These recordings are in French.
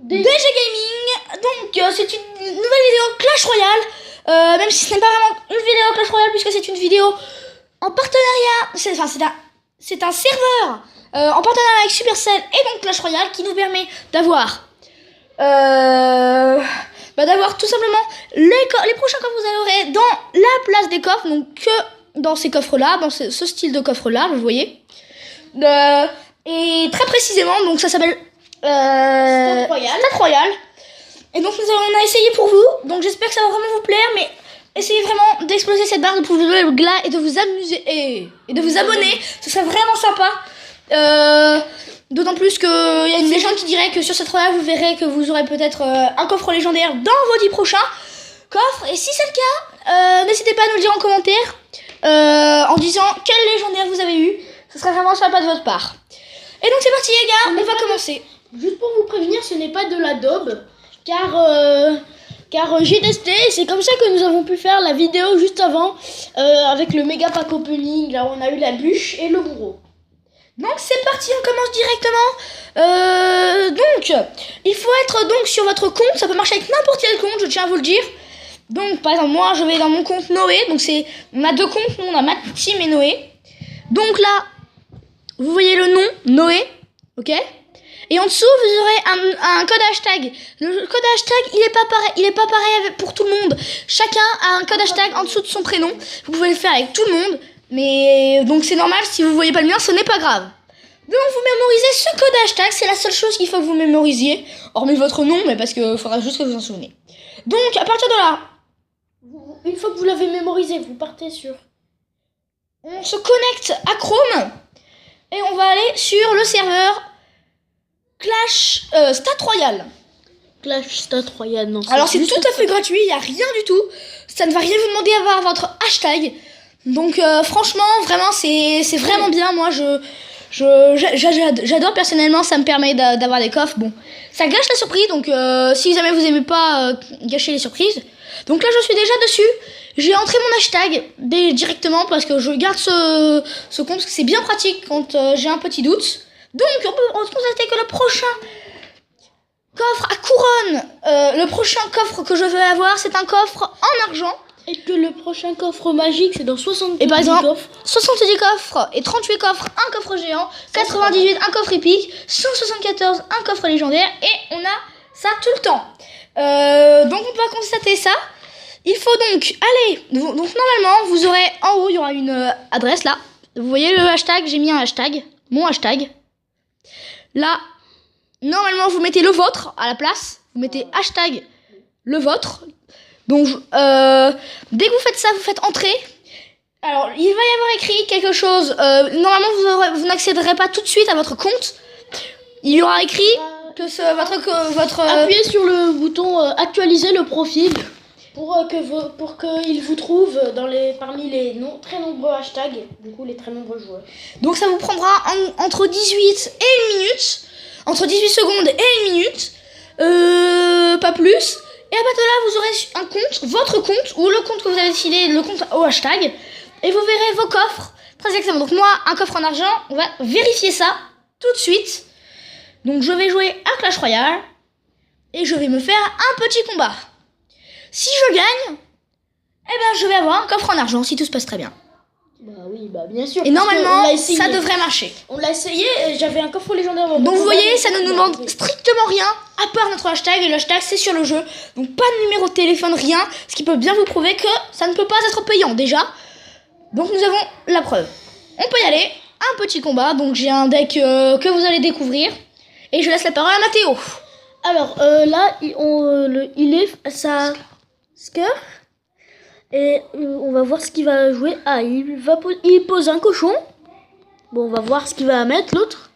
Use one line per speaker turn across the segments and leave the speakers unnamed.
vidéo DG Gaming. Donc c'est une nouvelle vidéo Clash Royale, même si ce n'est pas vraiment une vidéo Clash Royale puisque c'est une vidéo en partenariat, c'est un serveur en partenariat avec Supercell et donc Clash Royale qui nous permet d'avoir tout simplement les prochains coffres que vous aurez dans la place des coffres, donc que dans ces coffres là, dans ce style de coffre là, vous voyez, et très précisément, donc ça s'appelle Stade Royal. Et donc on a essayé pour vous, donc j'espère que ça va vraiment vous plaire, mais essayez vraiment d'exploser cette barre de pouvoir glas et de vous amuser et de vous abonner, ce serait vraiment sympa. D'autant plus qu'il y a une légende qui dirait que sur cette royale vous verrez que vous aurez peut-être un coffre légendaire dans vos 10 prochains coffres. Et si c'est le cas, n'hésitez pas à nous le dire en commentaire en disant quel légendaire vous avez eu. Ce serait vraiment sympa de votre part. Et donc c'est parti les gars, on va commencer.
Juste pour vous prévenir, ce n'est pas de la daube, car j'ai testé et c'est comme ça que nous avons pu faire la vidéo juste avant avec le méga pack opening, là où on a eu la bûche et le bourreau.
Donc c'est parti, on commence directement. Donc il faut être donc sur votre compte, ça peut marcher avec n'importe quel compte, je tiens à vous le dire. Donc par exemple moi je vais dans mon compte Noé, donc on a deux comptes, nous on a ma team et Noé. Donc là vous voyez le nom Noé, ok. Et en dessous vous aurez un code hashtag. Le code hashtag il est pas pareil pour tout le monde. Chacun a un code hashtag en dessous de son prénom. Vous pouvez le faire avec tout le monde. Mais donc c'est normal, si vous voyez pas le mien, ce n'est pas grave. Donc vous mémorisez ce code hashtag, c'est la seule chose qu'il faut que vous mémorisiez, hormis votre nom, mais parce qu'il faudra juste que vous en souvenez. Donc à partir de là,
une fois que vous l'avez mémorisé, vous partez sur...
On se connecte à Chrome et on va aller sur le serveur Clash Stade Royal.
Clash Stade Royal, non.
Alors c'est tout à fait gratuit, il n'y a rien du tout. Ça ne va rien vous demander à avoir votre hashtag. Donc franchement, vraiment, c'est vraiment bien. Moi, j'adore personnellement, ça me permet d'avoir des coffres. Bon, ça gâche la surprise, donc si jamais vous aimez pas gâcher les surprises. Donc là, je suis déjà dessus. J'ai entré mon hashtag directement parce que je garde ce compte, parce que c'est bien pratique quand j'ai un petit doute. Donc, on peut constater que le prochain coffre à couronne, le prochain coffre que je veux avoir, c'est un coffre en argent.
Et que le prochain coffre magique, c'est dans 70
et par exemple,
coffres.
70 coffres et 38 coffres, un coffre géant, 98, un coffre épique, 174, un coffre légendaire, et on a ça tout le temps. Donc on peut constater ça. Il faut donc aller, donc normalement, vous aurez en haut, il y aura une adresse là. Vous voyez le hashtag, j'ai mis un hashtag, mon hashtag. Là, normalement, vous mettez le vôtre à la place. Vous mettez hashtag le vôtre. Donc, dès que vous faites ça, vous faites entrer. Alors, il va y avoir écrit quelque chose. Normalement, vous n'accéderez pas tout de suite à votre compte. Il y aura écrit que votre
Appuyez sur le bouton actualiser le profil pour qu'il vous trouve parmi les très nombreux hashtags, du coup les très nombreux joueurs.
Donc, ça vous prendra entre 18 et 1 minute. Entre 18 secondes et 1 minute. Pas plus. Et à partir de là, vous aurez un compte, votre compte, ou le compte que vous avez décidé, le compte au hashtag. Et vous verrez vos coffres. Très exactement. Donc moi, un coffre en argent, on va vérifier ça tout de suite. Donc je vais jouer à Clash Royale. Et je vais me faire un petit combat. Si je gagne, eh ben je vais avoir un coffre en argent, si tout se passe très bien.
Bah oui, bah bien sûr.
Et normalement, ça devrait marcher.
On l'a essayé, j'avais un coffre légendaire.
Donc vous voyez, ça ne nous demande strictement rien, à part notre hashtag, et le hashtag c'est sur le jeu. Donc pas de numéro de téléphone, rien, ce qui peut bien vous prouver que ça ne peut pas être payant déjà. Donc nous avons la preuve. On peut y aller, un petit combat, donc j'ai un deck que vous allez découvrir. Et je laisse la parole à Mathéo.
Alors là, il est sa Scar. Et on va voir ce qu'il va jouer. Ah, il pose un cochon. Bon, on va voir ce qu'il va mettre, l'autre.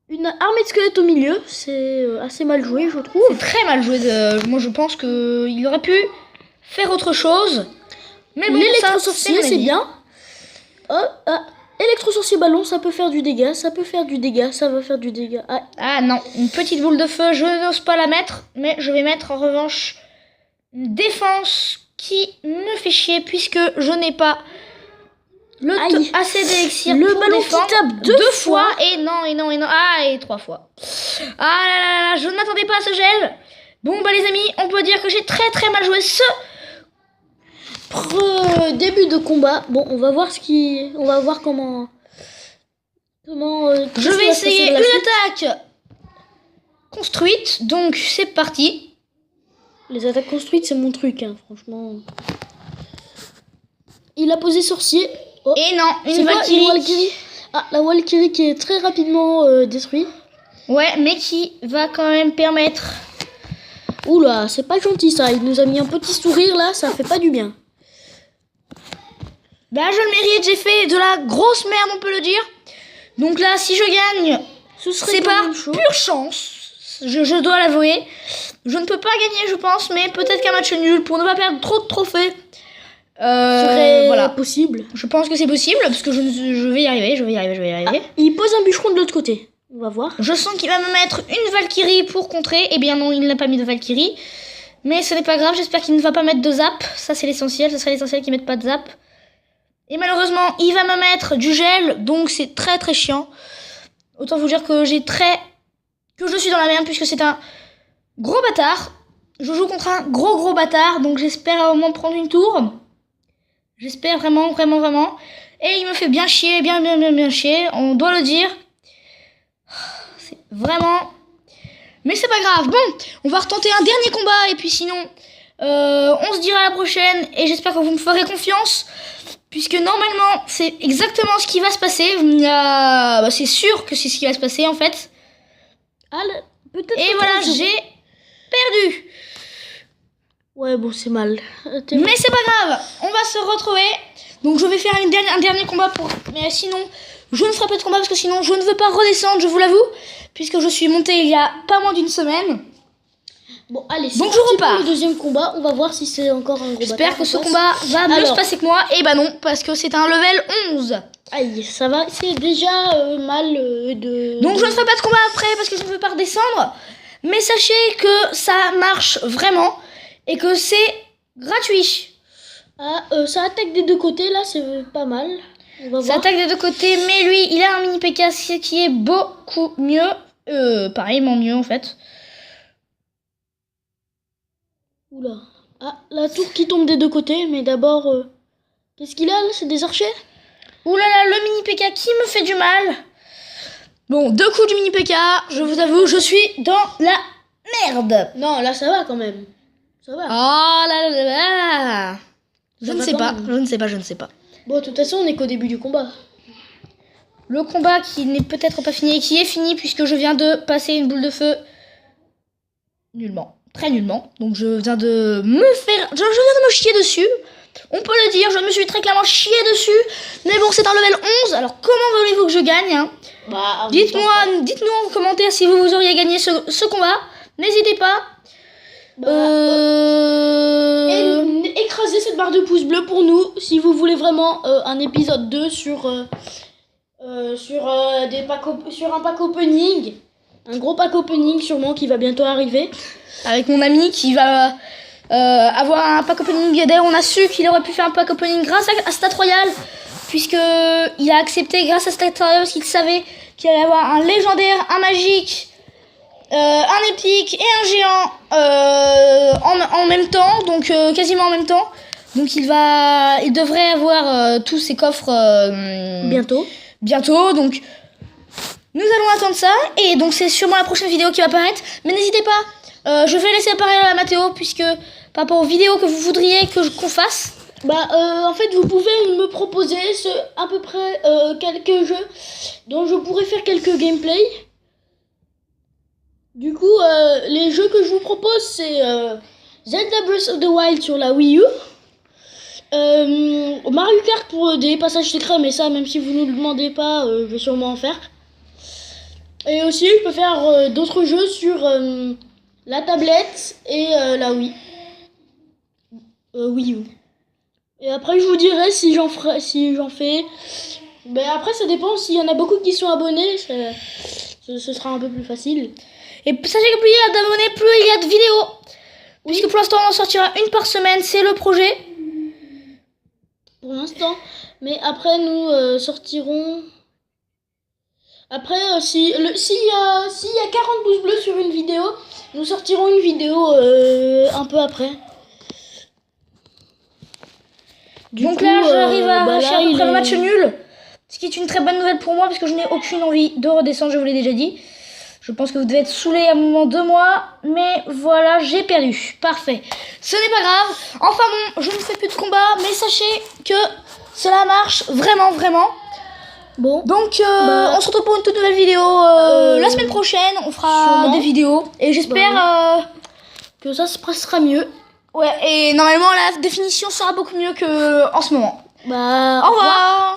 Une armée de squelettes au milieu. C'est assez mal joué, je trouve.
C'est très mal joué. Moi, je pense qu'il aurait pu faire autre chose. Mais bon,
l'électro-sorcier, c'est bien. Électro-sorcier ballon, ça peut faire du dégât. Ça peut faire du dégât. Ça va faire du dégât.
Ah non, une petite boule de feu, je n'ose pas la mettre. Mais je vais mettre en revanche une défense qui me fait chier puisque je n'ai pas
Aïe.
Assez d'élixir
Le
pour
ballon qui
défendre
tape
deux fois. Et non. Ah, et 3 fois. Ah là, je ne m'attendais pas à ce gel. Bon, bah les amis, on peut dire que j'ai très très mal joué ce...
Début de combat. Bon, on va voir comment...
Je vais essayer une attaque construite. Donc, c'est parti.
Les attaques construites, c'est mon truc, hein, franchement. Il a posé sorcier. Oh.
Et non,
C'est
une
quoi,
Valkyrie.
Valkyrie. Ah, la Valkyrie qui est très rapidement détruite.
Ouais, mais qui va quand même permettre...
Oula, c'est pas gentil ça. Il nous a mis un petit sourire là, ça fait pas du bien.
Bah, je le mérite, j'ai fait de la grosse merde, on peut le dire. Donc là, si je gagne, c'est par pure chance. Je dois l'avouer. Je ne peux pas gagner, je pense, mais peut-être qu'un match nul pour ne pas perdre trop de trophées.
Serait
voilà.
possible.
Je pense que c'est possible parce que je vais y arriver.
Ah, il pose un bûcheron de l'autre côté. On va voir.
Je sens qu'il va me mettre une Valkyrie pour contrer. Eh bien non, il n'a pas mis de Valkyrie. Mais ce n'est pas grave, j'espère qu'il ne va pas mettre de zap. Ça c'est l'essentiel, ce serait l'essentiel qu'il ne mette pas de zap. Et malheureusement, il va me mettre du gel, donc c'est très très chiant. Autant vous dire que je suis dans la merde puisque c'est un gros bâtard. Je joue contre un gros bâtard, donc j'espère au moins prendre une tour. J'espère vraiment. Et il me fait bien chier, bien chier, on doit le dire. C'est vraiment... Mais c'est pas grave. Bon, on va retenter un dernier combat et puis sinon, on se dira à la prochaine et j'espère que vous me ferez confiance. Puisque normalement, c'est exactement ce qui va se passer. C'est sûr que c'est ce qui va se passer en fait. Et voilà, j'ai perdu.
Ouais, bon, c'est mal.
Mais c'est pas grave, on va se retrouver. Donc je vais faire un dernier combat mais sinon, je ne ferai pas de combat parce que sinon je ne veux pas redescendre, je vous l'avoue. Puisque je suis montée il y a pas moins d'une semaine.
Bon, allez,
donc je repars.
Le deuxième combat, on va voir si c'est encore un gros bâtard.
J'espère que ce combat va mieux se passer que moi. Et bah non, parce que c'est un level 11.
Aïe, ça va, c'est déjà mal de...
Donc je ne ferai pas de combat après parce que je ne veux pas redescendre. Mais sachez que ça marche vraiment et que c'est gratuit.
Ah, ça attaque des deux côtés, là, c'est pas mal. On va
ça
voir.
attaque des deux côtés, mais lui, il a un mini PK qui est beaucoup mieux. Pareillement mieux en fait.
Oula. Ah, la tour qui tombe des deux côtés, mais d'abord... Qu'est-ce qu'il a là? C'est des archers?
Oulala, le mini PK qui me fait du mal. Bon, 2 coups du mini PK, je vous avoue, je suis dans la merde.
Non, là ça va quand même. Ça va.
Oh là. Je ne sais pas.
Bon, de toute façon, on est qu'au début du combat.
Le combat qui n'est peut-être pas fini et qui est fini puisque je viens de passer une boule de feu nullement. Très nullement. Donc je viens de me chier dessus. On peut le dire, je me suis très clairement chié dessus. Mais bon, c'est un level 11. Alors comment voulez-vous que je gagne hein? Dites-nous en commentaire si vous auriez gagné ce combat. N'hésitez pas.
Écrasez cette barre de pouce bleu pour nous si vous voulez vraiment un épisode 2 sur un pack opening. Un gros pack opening sûrement qui va bientôt arriver.
Avec mon ami qui va avoir un pack opening. D'ailleurs, on a su qu'il aurait pu faire un pack opening grâce à Stat Royal. Puisque il a accepté grâce à Stat Royal parce qu'il savait qu'il allait avoir un légendaire, un magique, un épique et un géant en même temps. Donc quasiment en même temps. Donc il devrait avoir tous ses coffres bientôt. Donc nous allons attendre ça. Et donc c'est sûrement la prochaine vidéo qui va apparaître. Mais n'hésitez pas. Je vais laisser apparaître la Mathéo puisque par rapport aux vidéos que vous voudriez qu'on fasse.
En fait, vous pouvez me proposer à peu près quelques jeux dont je pourrais faire quelques gameplays. Du coup, les jeux que je vous propose, c'est Zelda Breath of the Wild sur la Wii U. Mario Kart pour des passages secrets, mais ça, même si vous ne le demandez pas, je vais sûrement en faire. Et aussi, je peux faire d'autres jeux sur la tablette et la Wii. Wii U. Et après, je vous dirai si j'en fais. Après, ça dépend. S'il y en a beaucoup qui sont abonnés, ce sera un peu plus facile.
Et sachez que plus il y a d'abonnés, plus il y a de vidéos. Puisque pour l'instant, on en sortira une par semaine. C'est le projet.
pour l'instant. Mais après, nous sortirons. Après, s'il y a 40 pouces bleus sur une vidéo, nous sortirons une vidéo un peu après.
Donc là, j'arrive à
là,
faire à peu près le match nul. Ce qui est une très bonne nouvelle pour moi parce que je n'ai aucune envie de redescendre, je vous l'ai déjà dit. Je pense que vous devez être saoulés à un moment de moi. Mais voilà, j'ai perdu. Parfait. Ce n'est pas grave. Enfin bon, je ne fais plus de combat. Mais sachez que cela marche vraiment, vraiment.
Bon.
Donc, on se retrouve pour une toute nouvelle vidéo la semaine prochaine. On fera
sûrement
des vidéos. Et j'espère
que ça se passera mieux.
Ouais, et normalement, la définition sera beaucoup mieux qu'en ce moment.
Bah,
Au revoir.